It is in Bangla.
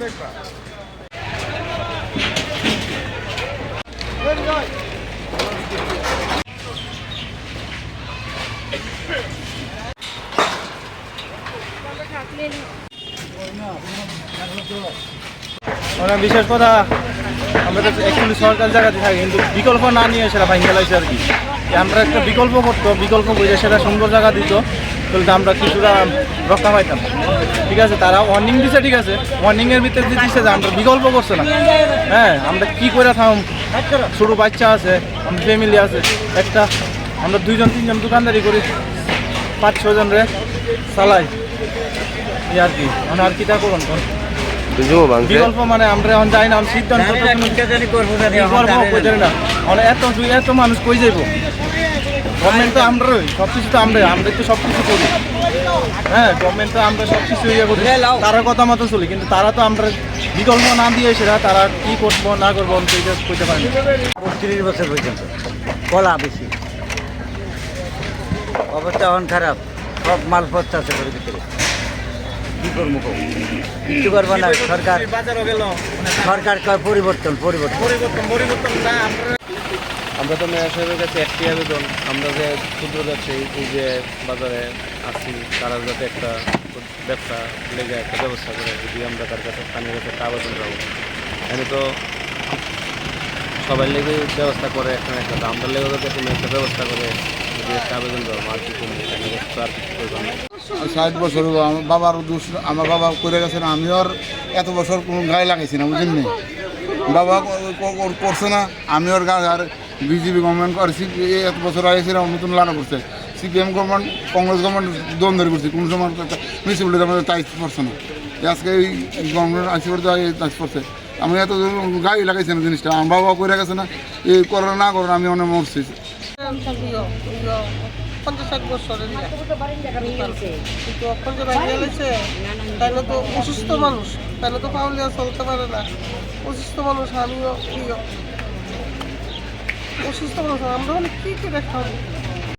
বিশেষ কথা আমরা তো অ্যাকচুয়ালি সরকার জায়গাতে থাকি, কিন্তু বিকল্প না নিয়ে সেটা ভাঙ্গে লাগছে আর কি। আমরা একটা বিকল্প করতো, বিকল্প করে সেটা সুন্দর জায়গা দিত, তাহলে আমরা কিছুটা রক্ষা পাইতাম। ঠিক আছে, তারা ওয়ার্নিং দিছে, ঠিক আছে, ওয়ার্নিংয়ের ভিতরে দিচ্ছে যে আমরা বিকল্প করছে না। হ্যাঁ, আমরা কী করে থাম, ছোটো বাচ্চা আছে, আমাদের ফ্যামিলি আছে, একটা আমরা 2-3 দোকানদারি করি, 5-6 জন রে চালাই এই আর কি। মানে আর কি তা করুন বিকল্প মানে আমরা এখন যাই না, সিদ্ধান্ত না, এত মানুষ কই যাইব। গভর্নমেন্ট তো আমরাই, সব কিছু তো আমরাই তো সব কিছু করি। হ্যাঁ, গভর্নমেন্ট তো আমরা সব কিছু ইয়ে করি, তারা কথা মতো চলি, কিন্তু তারা তো আমরা বিকল্প না দিয়ে সেটা তারা কী করবো না করবো এটা করতে পারি। 30 বছর পর্যন্ত কলা বেশি, অবস্থা এখন খারাপ, সব মালপত্র আছে ঘরের ভিতরে। কি করবো, কিছু করবো না। সরকার পরিবর্তন না। আমরা তো মেয়র সাহেবের কাছে একটি আবেদন, আমরা যে ক্ষুদ্র ব্যবসায়ী এই যে বাজারে আছি, তারা যাতে একটা ব্যবসা লেগে একটা ব্যবস্থা করে, যদি আমরা তার কাছে স্থানীয় কাছে একটা আবেদন রাখবো। এখানে তো সবাই লেগে ব্যবস্থা করে একটা আমরা লেগে যাতে কোনো একটা ব্যবস্থা করে যদি একটা আবেদন দেবো, আর কি কমবে আর কিছু করবো না। 60 বছর আমার বাবার দোষ, আমার বাবা করে গেছে না, আমি আর এত বছর কোনো গায়ে লাগাইছি না, বুঝলেন না। বাবা করছে না, আমি ওর গায়ে আর বিজেপি গভর্নমেন্ট করেছি, এত বছর আইসিলাম নতুন লানা করছে। সিপিএম গভর্নমেন্ট, কংগ্রেস গভর্নমেন্ট দ্বন্দ্ব করছি, কোনো সময় মিউনিসিপ্যালিটি আমাদের টাইস পড়ছে না। আজকে এই গভর্নমেন্ট আইসি করতে টাইস পড়ছে। আমি এত গায়ে লাগাইছি না জিনিসটা, আমার বাবা করে গেছে না, এই করার না করার আমি অনেক মরছি। 50-60 বছরের কিন্তু এখন যে বাইরে গেছে তাহলে তো অসুস্থ মানুষ, তাহলে তো পাউলিয়া চলতে পারে না। অসুস্থ মানুষ, আমিও অসুস্থ মানুষ, আমরা মানে কী করে খাবো?